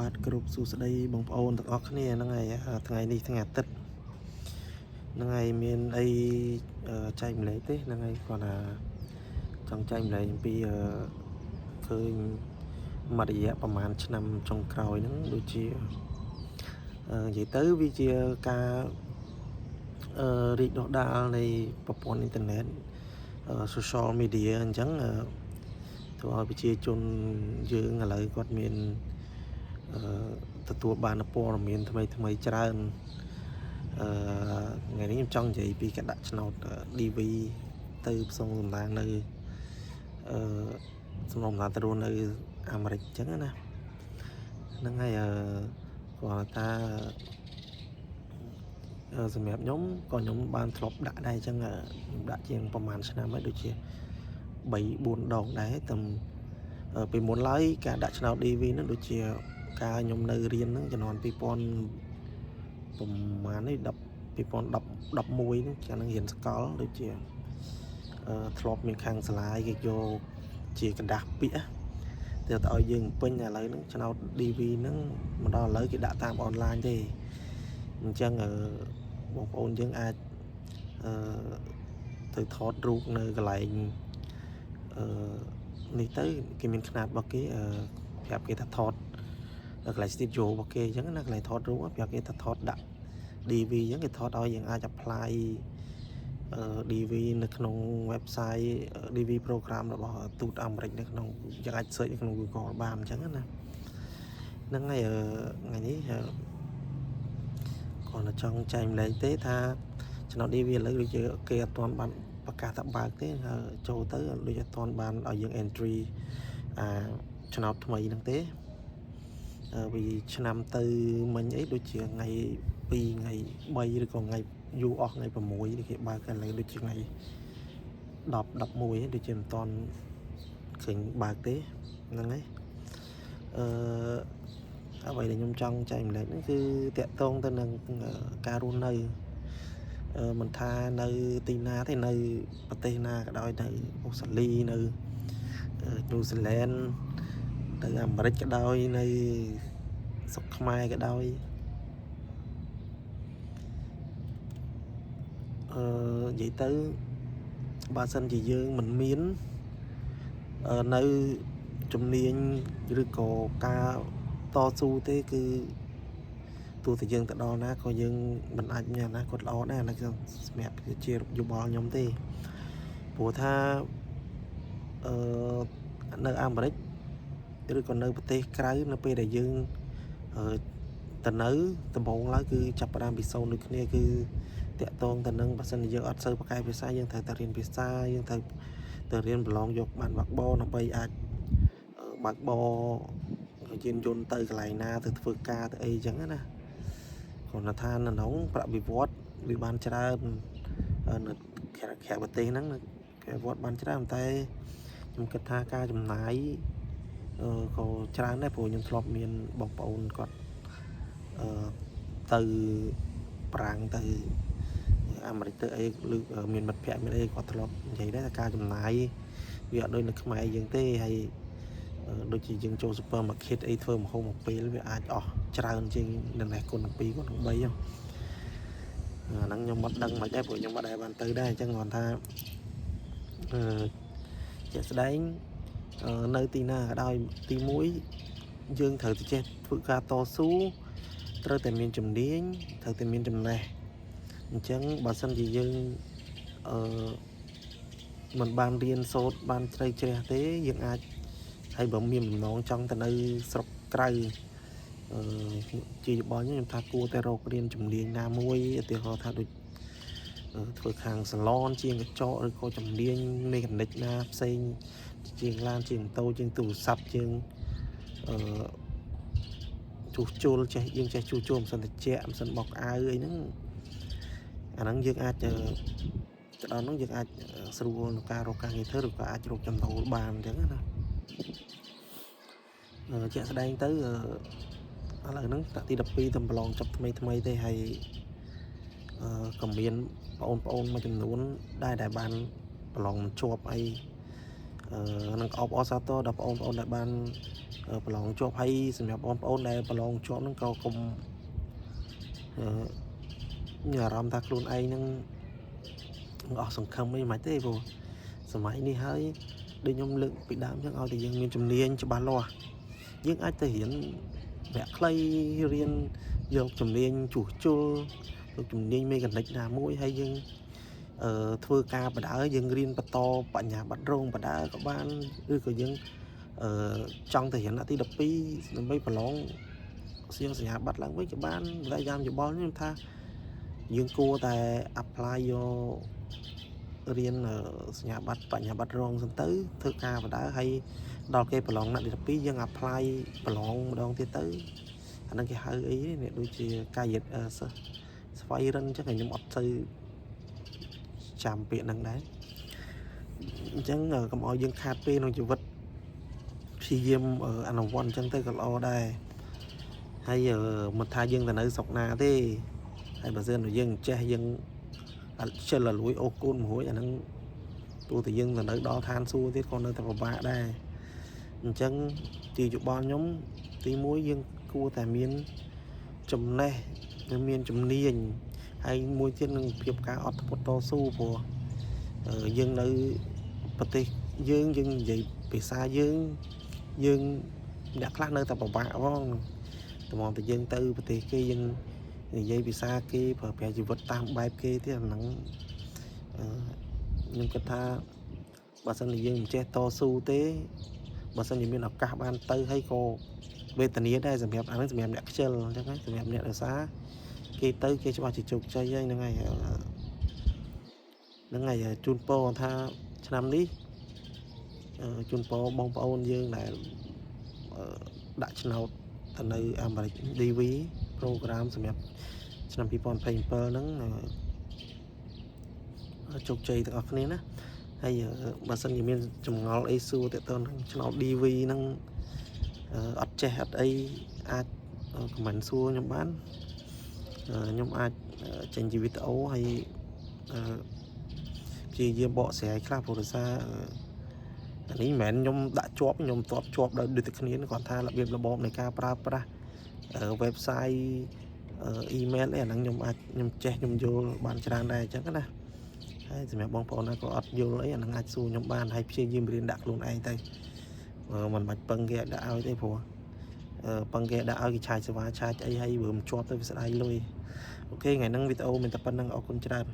បាទគ្រប់សួស្តីបងប្អូនទាំងអស់គ្នាហ្នឹងហើយថ្ងៃនេះថ្ងៃអាទិត្យហ្នឹងហើយមានអីចែកម្លែកទេហ្នឹងហើយគាត់ថាចង់ចែកម្លែកអំពីឃើញមករយៈប្រហែលឆ្នាំចុងក្រោយហ្នឹងដូចជានិយាយទៅវាជាការរីកដុះដាលនៃប្រព័ន្ធអ៊ីនធឺណិតsocial media អញ្ចឹងធ្វើឲ្យប្រជាជនយើងឥឡូវគាត់មានទទួលបានព័ត៌មានថ្មីច្រើនថ្ងៃនេះខ្ញុំចង់និយាយពីការដាក់ឆ្នោត DV ទៅផ្សងសំឡាងនៅសំណុំឡានទៅរស់នៅអាមេរិកអញ្ចឹងណាហ្នឹងហើយគាត់ថាសម្រាប់ខ្ញុំក៏ខ្ញុំបានធ្លាប់ដាក់ដែរអញ្ចឹងខ្ញុំដាក់ជាងប្រហែលឆ្នាំហើយដូចជា3-4 ដងដែរតែពីមុនឡើយការដាក់ឆ្នោត DV ហ្នឹងដូចជាការខ្ញុំនៅរៀនហ្នឹងជំនាន់2000ប្រហែលនេះ2011ហ្នឹងចានឹងរៀនសកលដូចជាធ្លាប់មានខាងសាលាគេយកជាกระดาษពាក្យទៅឲ្យយើងពេញឥឡូវហ្នឹងឆ្នោត DV ហ្នឹងមកដល់ឥឡូវគេដាក់តាមអនឡាញទេអញ្ចឹងបងប្អូនយើងអាចទៅថតរូបនៅកន្លែងនេះទៅគេមានຂະຫນាតរបស់គេប្រាប់គេថាថតកន្លែង studio របស់គេអញ្ចឹងណាកន្លែងថតរូបប្រាប់គេថាថតដាក់ DV អញ្ចឹងគេថតឲ្យយើងអាច apply DV នៅក្នុង website DV program របស់ទូតអាមេរិកនៅក្នុងយើងអាច search នៅក្នុង Google បានអញ្ចឹងណាហ្នឹងហើយថ្ងៃនេះគាត់ចង់ចែកម្លែកទេថាឆ្នោត DV ឥឡូវដូចជាគេអត់ទាន់បានប្រកាសថាបើកទេចូលទៅដូចអត់ទាន់បានឲ្យយើង entry ឆ្នោតថ្មីហ្នឹងទេvì ឆ្នាំទៅមិញអីដូចជាថ្ងៃ2ថ្ងៃ3ឬក៏ថ្ងៃយូរអស់ថ្ងៃ6គេបើកឥឡូវដូចជាថ្ងៃ10 11ដូចជាមិនតាន់ឃើញបើកទេហ្នឹងហើយអ្វីដែលខ្ញុំចង់ចែកម្លែកហ្នឹងគឺតាក់ទងទៅនឹងការរស់នៅមិនថានៅទីណាទេនៅប្រទេសណាក៏ដោយនៅអូស្ត្រាលីនៅញូហ្សេឡង់នៅអាមេរិកក៏ដោយនៅស្រុកខ្មែរក៏ដោយនិយាយទៅបើសិនជាយើងមិនមាននៅជំនាញឬក៏ការតស៊ូទេគឺទោះតែយើងទៅដល់ណាក៏យើងមិនអាចមានអនាគតល្អដែរណាសម្រាប់ជាយោបល់ខ្ញុំទេព្រោះថានៅអាមេរិកឬក៏នៅប្រទេសក្រៅនៅពេលដែលយើងទៅនៅដំបូងឡើយគឺចាប់ផ្ដើមពី0ដូចគ្នាគឺតាក់ទងទៅនឹងបើសិនជាយើងអត់សូវប្រកែកភាសាយើងត្រូវតែរៀនភាសាយើងត្រូវទៅរៀនប្រឡងយកបានបើកបរដើម្បីអាចបើកបរយានយន្តទៅកន្លែងណាទៅធ្វើការទៅអីចឹងណាគាត់ថានៅក្នុងប្រតិវត្តវាបានច្រើននៅខេត្តប្រទេសហ្នឹងប្រតិវត្តបានច្រើនតែខ្ញុំគិតថាការចំណាយក៏ច្រើនដែរព្រោះខ្ញុំធ្លាប់មានបងប្អូនគាត់ទៅប្រាំងទៅអាមេរិកទៅអីឬមានមិត្តភ័ក្តិមានអីគាត់ធ្លាប់និយាយដែរថាការចំណាយវាអត់ដូចនៅខ្មែរយើងទេហើយដូចជាយើងចូល supermarket អីធ្វើម្ហូបមួយពេលវាអាចអស់ច្រើនជាងនៅនេះគុណ2គុណ3ហ្នឹងខ្ញុំអត់ដឹងមិនដែរព្រោះខ្ញុំអត់ដែរបានទៅដែរអញ្ចឹងគាត់ថាជាក់ស្ដែងនៅទីណាក៏ដោយទី1យើងត្រូវតែចេះធ្វើការតស៊ូត្រូវតែមានជំនាញត្រូវតែមានចំណេះអញ្ចឹងបើសិនជាយើងមិនបានរៀនសូត្របានជ្រៅជ្រះទេយើងអាចហើយបើមានបំណងចង់ទៅនៅស្រុកក្រៅជាយោបល់ខ្ញុំថាគួរតែរករៀនជំនាញណាមួយឧទាហរណ៍ថាដូចធ្វើខាងសាឡនជាងកញ្ចក់ឬក៏ជំនាញមេកានិកណាផ្សេងជាងឡានជាងម៉ូតូជាងទូរស័ព្ទជាងជួសជុលចេះយើងចេះជួសជុលមិនសិនតិចមិនសិនបោកអាវអីហ្នឹងអាហ្នឹងយើងអាចទៅដល់ហ្នឹងយើងអាចស្រួលក្នុងការរកការងារធ្វើឬក៏អាចរកចំណូលបានអញ្ចឹងណាជាក់ស្ដែងទៅឥឡូវហ្នឹងតាក់ទី12តំប្រឡងចប់ថ្មីទេហើយក៏មានបងប្អូនមួយចំនួនដែរដែលបានប្រឡងជាប់អី នឹងអបអរសាទរដល់បងប្អូនដែលបានប្រឡងជាប់ហើយសម្រាប់បងប្អូនដែលប្រឡងជាប់ហ្នឹងក៏កុំមានអារម្មណ៍ថាខ្លួនឯងហ្នឹងអស់សង្ឃឹមអីមិនទេព្រោះសម័យនេះហើយដូចខ្ញុំលើកពីដើមចឹងឲ្យតែយើងមានជំនាញច្បាស់លាស់យើងអាចទៅរៀនវគ្គខ្លីរៀនយកជំនាញជួសជុលយកជំនាញមេកានិកណាមួយហើយយើងធ្វើការបដើយើងរៀនបន្តបញ្ញាបត្ររោងបដើក៏បានឬក៏យើងចង់ទៅរៀនអាទី12ដើម្បីប្រឡងសញ្ញាបត្រឡើងវិញក៏បានតែយ៉ាងយោបល់ខ្ញុំថាយើងគួរតែ apply យករៀនសញ្ញាបត្របញ្ញាបត្ររងសិនទៅធ្វើការបដើហើយដល់គេប្រឡងណាត់ទី12យើង apply ប្រឡងម្ដងទៀតទៅអាហ្នឹងគេហៅអីនេះដូចជាកាយស្វ័យរិនចឹងខ្ញុំអត់ទៅចាំពាក្យហ្នឹងដែរអញ្ចឹងកុំឲ្យយើងខាតពេលក្នុងជីវិតព្យាយាមអនុវត្តអញ្ចឹងទៅក៏ល្អដែរហើយមិនថាយើងទៅនៅស្រុកណាទេហើយបើសិនយើងចេះយើងអត់ចិលលួយអូកូនមួយអាហ្នឹងទោះតែយើងទៅនៅដល់ឋានសួគ៌ទៀតក៏នៅតែពិបាកដែរអញ្ចឹងទីយោបល់ខ្ញុំទី1យើងគួរតែមានចំណេះមានជំនាញហើយមួយទៀតនឹងភាពការអត់ធ្មត់តស៊ូព្រោះយើងនៅប្រទេសយើងនិយាយភាសាយើងអ្នកខ្លះនៅតែពិបាកផងតម្រាំតែយើងទៅប្រទេសគេយើងនិយាយភាសាគេប្រើប្រាស់ជីវិតតាមបែបគេទៀតអាហ្នឹងខ្ញុំគិតថាបើសិនជាយើងមិនចេះតស៊ូទេបើសិនជាមានឱកាសបានទៅហើយក៏វេទនាដែរសម្រាប់អាហ្នឹងសម្រាប់អ្នកខ្ជិលអញ្ចឹងហើយសម្រាប់អ្នករសាគេទៅគេច្បាស់ជាជោគជ័យហើយហ្នឹងហើយជូនពរថាឆ្នាំនេះជូនពរបងប្អូនយើងដែលដាក់ឆ្នោតទៅនៅអាមេរិក DV program សម្រាប់ឆ្នាំ2027ហ្នឹងជោគជ័យទាំងអស់គ្នាណាហើយបើសិនជាមានចម្ងល់អីសួរទៅទៅនឹងឆ្នោត DV ហ្នឹងអត់ចេះអត់អីអាច comment សួរខ្ញុំបានខ្ញុំអាចចេញជាវីដេអូហើយព្យាយាមបកស្រាយខ្លះព្រោះដោយសារអានេះមិនមែនខ្ញុំដាក់ជាប់ខ្ញុំទាត់ជាប់ដោយដូចតែគ្នាគាត់ថារបៀបរបបនៃការប្រើប្រាស់ website email អីអាហ្នឹងខ្ញុំចេះខ្ញុំយល់បានច្រើនដែរអញ្ចឹងណាហើយសម្រាប់បងប្អូនណាក៏អត់យល់អីអាហ្នឹងអាចសួរខ្ញុំបានហើយព្យាយាមរៀនដាក់ខ្លួនឯងទៅមិនបាច់ពឹងគេដាក់ឲ្យទេព្រោះពឹងគេដាក់ឲ្យគេឆាយសេវាឆាយអីហើយបើមិនជាប់ទៅវាស្ដាយលុយអូខេថ្ងៃហ្នឹងវីដេអូមានតែប៉ុណ្្នឹងអរគុណច្រើន